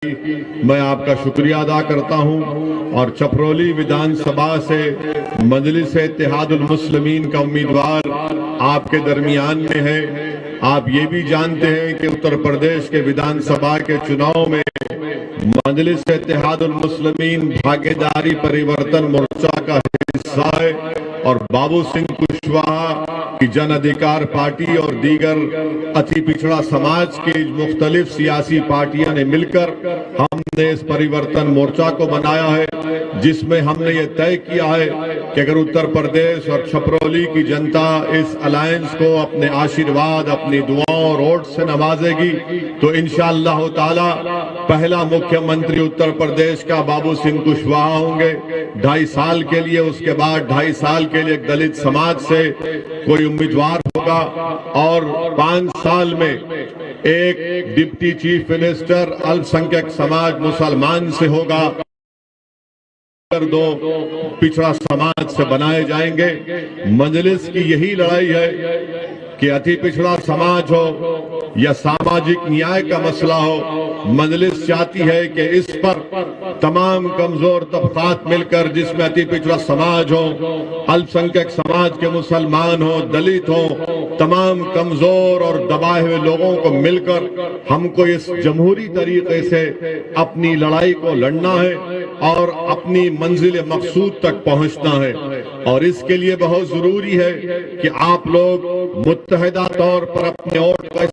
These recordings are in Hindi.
मैं आपका शुक्रिया अदा करता हूं और छपरौली विधानसभा से मजलिस इत्तेहादुल मुस्लिमीन का उम्मीदवार आपके दरमियान में है। आप ये भी जानते हैं कि उत्तर प्रदेश के विधानसभा के चुनाव में मजलिस इत्तेहादुल मुस्लिमीन भागीदारी परिवर्तन मोर्चा का हिस्सा है और बाबू सिंह कुशवाहा की जन अधिकार पार्टी और दीगर अति पिछड़ा समाज के मुख्तलिफ सियासी पार्टियां ने मिलकर हमने इस परिवर्तन मोर्चा को बनाया है, जिसमें हमने ये तय किया है कि अगर उत्तर प्रदेश और छपरौली की जनता इस अलायंस को अपने आशीर्वाद, अपनी दुआओं और वोट से नवाजेगी तो इंशाअल्लाह ताला पहला मुख्यमंत्री उत्तर प्रदेश का बाबू सिंह कुशवाहा होंगे 2.5 साल के लिए। उसके बाद 2.5 साल के लिए दलित समाज से कोई उम्मीदवार होगा और 5 साल में एक डिप्टी चीफ मिनिस्टर अल्पसंख्यक समाज मुसलमान से होगा, 2 पिछड़ा समाज से बनाए जाएंगे। मजलिस की यही लड़ाई है कि अति पिछड़ा समाज हो या सामाजिक न्याय का मसला हो, मजलिस चाहती है कि इस पर तमाम कमजोर तबकात मिलकर, जिसमें अति पिछड़ा समाज हो, अल्पसंख्यक समाज के मुसलमान हो, दलित हो, तमाम कमजोर और दबाए हुए लोगों को मिलकर हमको इस जमहूरी तरीके से अपनी लड़ाई को लड़ना है और अपनी मंजिल मकसूद तक पहुंचना है। और इसके लिए बहुत जरूरी है कि आप लोग मुत्तहिदा तौर पर अपने वोट का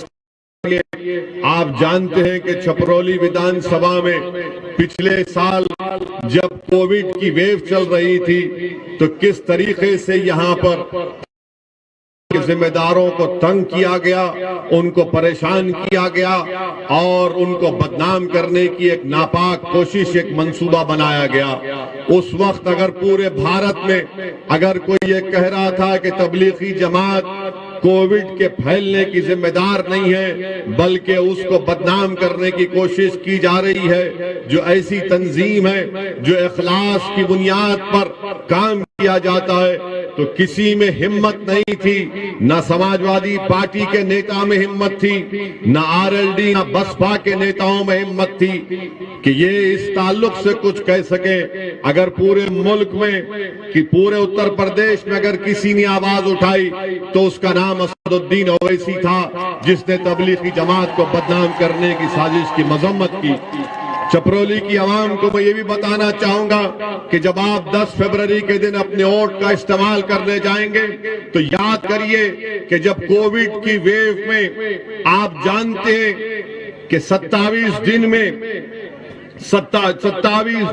आप जानते हैं कि छपरौली विधानसभा में पिछले साल जब कोविड की वेव चल रही थी तो किस तरीके से यहाँ पर जिम्मेदारों को तंग किया गया, उनको परेशान किया गया और उनको बदनाम करने की एक नापाक कोशिश, एक मंसूबा बनाया गया। उस वक्त अगर पूरे भारत में अगर कोई ये कह रहा था कि तबलीगी जमात कोविड के फैलने की जिम्मेदार नहीं है बल्कि उसको बदनाम करने की कोशिश की जा रही है, जो ऐसी तंजीम है जो इखलास की बुनियाद पर काम किया जाता है, तो किसी में हिम्मत नहीं थी, ना समाजवादी पार्टी के नेता में हिम्मत थी, ना आरएलडी ना बसपा के नेताओं में हिम्मत थी कि ये इस ताल्लुक से कुछ कह सके। अगर पूरे मुल्क में कि पूरे उत्तर प्रदेश में अगर किसी ने आवाज उठाई तो उसका नाम असदुद्दीन ओवैसी था, जिसने तबलीगी जमात को बदनाम करने की साजिश की मजम्मत की। छपरौली की आवाम को मैं ये भी बताना चाहूंगा कि जब आप 10 फरवरी के दिन अपने वोट का इस्तेमाल करने जाएंगे तो याद करिए कि जब कोविड की वेव में आप जानते हैं कि 27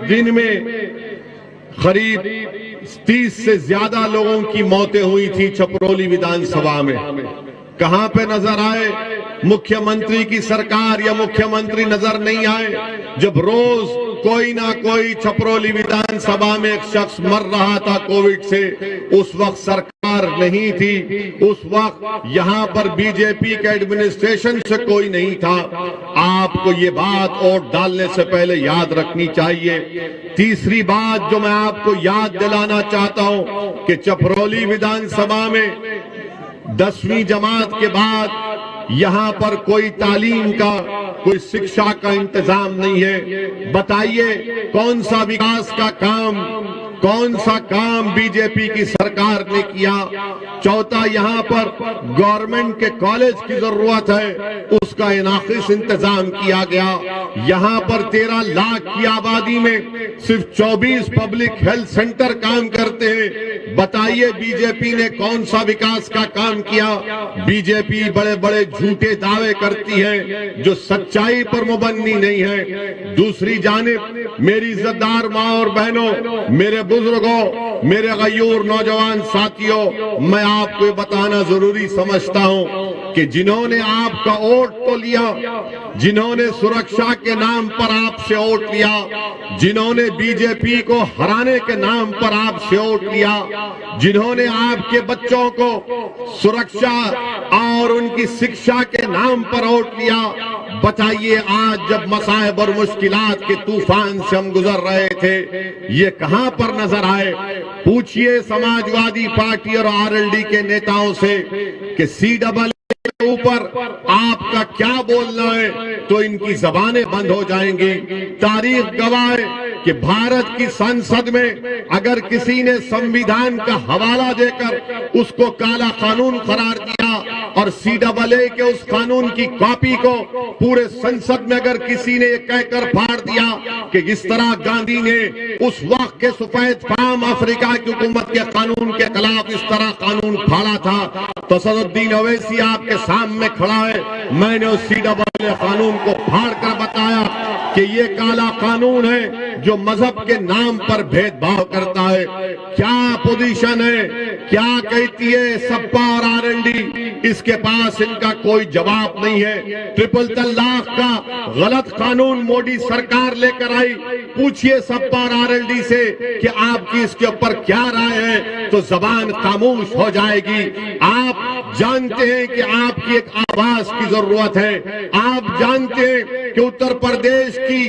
दिन में करीब 30 से ज्यादा लोगों की मौतें हुई थी छपरौली विधानसभा में। कहां पे नजर आए मुख्यमंत्री की सरकार या मुख्यमंत्री नजर नहीं आए जब रोज कोई ना कोई छपरौली विधानसभा में एक शख्स मर रहा था कोविड से। उस वक्त सरकार नहीं थी, उस वक्त यहां पर बीजेपी के एडमिनिस्ट्रेशन से कोई नहीं था। आपको ये बात वोट डालने से पहले याद रखनी चाहिए। तीसरी बात जो मैं आपको याद दिलाना चाहता हूं कि छपरौली विधानसभा में 10वीं जमात के बाद यहाँ पर कोई तालीम का, कोई शिक्षा का इंतजाम नहीं है। बताइए कौन सा विकास का काम, कौन सा काम बीजेपी की सरकार ने किया। चौथा, यहाँ पर गवर्नमेंट के कॉलेज की जरूरत है, उसका नाकिस इंतजाम किया गया। यहाँ पर 13 लाख की आबादी में सिर्फ 24 पब्लिक हेल्थ सेंटर काम करते हैं। बताइए बीजेपी ने कौन सा विकास का काम किया। बीजेपी बड़े बड़े झूठे दावे करती है जो सच्चाई पर मुबन्नी नहीं है। दूसरी जानिब मेरी इज्जतदार माँ और बहनों, मेरे बुजुर्गों, मेरे गयूर नौजवान साथियों, मैं आपको बताना जरूरी समझता हूं कि जिन्होंने आपका वोट तो लिया, जिन्होंने सुरक्षा के नाम पर आपसे वोट लिया, जिन्होंने बीजेपी को हराने के नाम पर आपसे वोट लिया, जिन्होंने आपके बच्चों को सुरक्षा और उनकी शिक्षा के नाम पर वोट लिया, बताइए आज जब मसाइब और मुश्किलात के तूफान से हम गुजर रहे थे, ये कहां पर नजर आए। पूछिए समाजवादी पार्टी और आरएलडी के नेताओं से कि CAA के ऊपर आपका क्या बोलना है तो इनकी जबानें बंद हो जाएंगी। तारीख गवाह है कि भारत की संसद में अगर किसी ने संविधान का हवाला देकर उसको काला कानून करार दिया और CAA के उस कानून की कॉपी को पूरे संसद में अगर किसी ने कहकर फाड़ दिया कि जिस तरह गांधी ने उस वक्त के सफेद फाम अफ्रीका की हुकूमत के कानून के खिलाफ इस तरह कानून फाड़ा था, तो सदुद्दीन ओवैसी आपके सामने खड़ा है। मैंने उस CAA कानून को फाड़ कर बताया कि ये काला कानून है जो मजहब के नाम पर भेदभाव करता है। क्या पोजीशन है, क्या कहती है सपा और RLD, इसके पास इनका कोई जवाब नहीं है। ट्रिपल तलाक का गलत कानून मोदी सरकार लेकर आई, पूछिए सपा और RLD से कि आपकी इसके ऊपर क्या राय है, तो जबान खामोश हो जाएगी। आप जानते हैं कि आपकी एक आवाज की जरूरत है। आप जानते हैं कि उत्तर प्रदेश की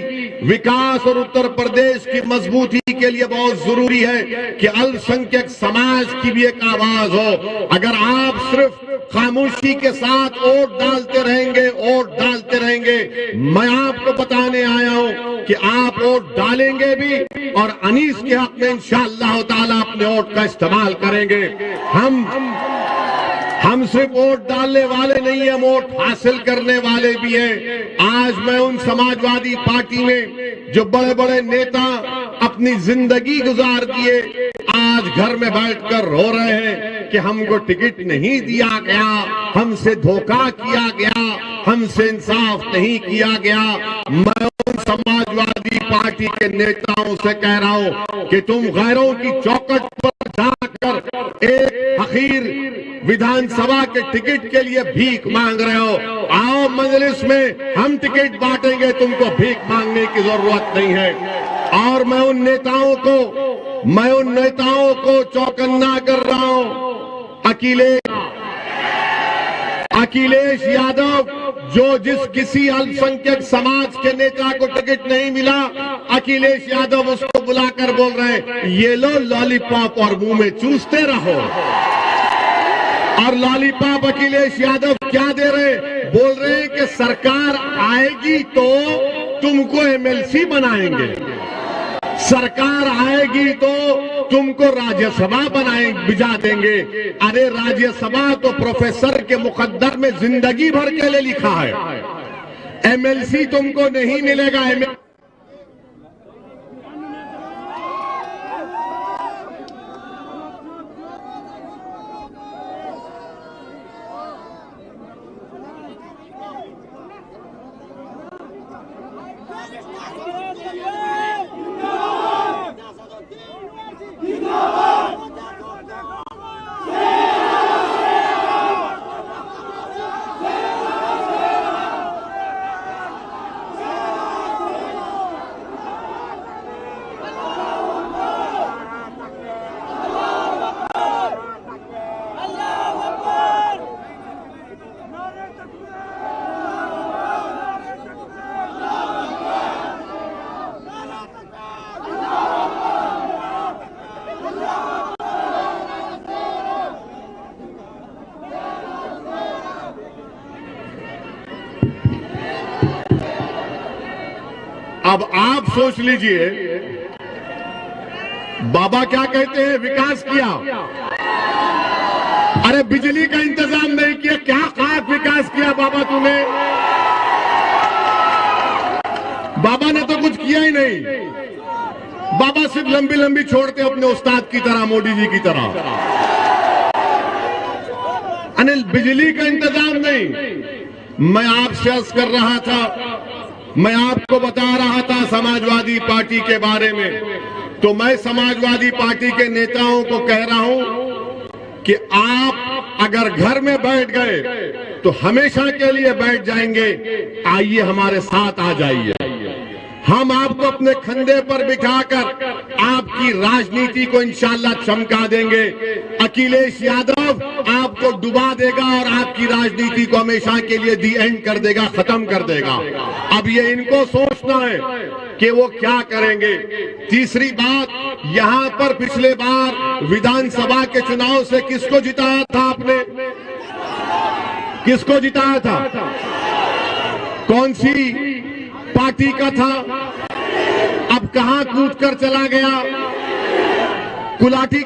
विकास और उत्तर प्रदेश की मजबूती के लिए बहुत जरूरी है कि अल्पसंख्यक समाज की भी एक आवाज हो। अगर आप सिर्फ खामोशी के साथ वोट डालते रहेंगे, मैं आपको बताने आया हूं कि आप वोट डालेंगे भी और अनीस के हक में इंशाअल्लाह ताला अपने वोट का इस्तेमाल करेंगे। हम सिर्फ वोट डालने वाले नहीं है, वोट हासिल करने वाले भी हैं। आज मैं उन समाजवादी पार्टी में जो बड़े बड़े नेता अपनी जिंदगी गुजार दिए, आज घर में बैठकर रो रहे हैं कि हमको टिकट नहीं दिया गया, हमसे धोखा किया गया, हमसे इंसाफ नहीं किया गया। मैं उन समाजवादी पार्टी के नेताओं से कह रहा हूं कि तुम गैरों की चौखट पर जाकर एक हकीर विधानसभा के टिकट के लिए भीख मांग रहे हो। आओ मजलिस में हम टिकट बांटेंगे, तुमको भीख मांगने की जरूरत नहीं है। और मैं उन नेताओं को चौकन्ना कर रहा हूं। अखिलेश यादव जो किसी अल्पसंख्यक समाज के नेता को टिकट नहीं मिला, अखिलेश यादव उसको बुलाकर बोल रहे हैं ये लो लॉलीपॉप और मुंह में चूसते रहो। और लॉलीपॉप अखिलेश यादव क्या दे रहे, बोल रहे हैं कि सरकार आएगी तो तुमको MLC बनाएंगे, सरकार आएगी तो तुमको राज्यसभा भिजा देंगे। अरे राज्यसभा तो प्रोफेसर के मुकद्दर में जिंदगी भर के लिए लिखा है, MLC तुमको नहीं मिलेगा। अब आप सोच लीजिए, बाबा क्या कहते हैं, विकास किया। अरे बिजली का इंतजाम नहीं किया, क्या खास विकास किया बाबा तूने? बाबा ने तो कुछ किया ही नहीं। बाबा सिर्फ लंबी लंबी छोड़ते अपने उस्ताद की तरह, मोदी जी की तरह। अनिल, बिजली का इंतजाम नहीं। मैं आपसे अर्ज कर रहा था, मैं आपको बता रहा था समाजवादी पार्टी के बारे में, तो मैं समाजवादी पार्टी के नेताओं को कह रहा हूं कि आप अगर घर में बैठ गए तो हमेशा के लिए बैठ जाएंगे। आइए हमारे साथ आ जाइए, हम आपको अपने कंधे पर बिठाकर आपकी राजनीति को इंशाल्लाह चमका देंगे। अखिलेश यादव आपको डुबा देगा और आपकी राजनीति को हमेशा के लिए दी एंड कर देगा, खत्म कर देगा। अब ये इनको सोचना है कि वो क्या करेंगे। तीसरी बात, यहां पर पिछले बार विधानसभा के चुनाव से किसको जिताया था आपने? किसको जिताया था? कौन सी पार्टी का था? अब कहां कूद कर चला गया? कुलाटी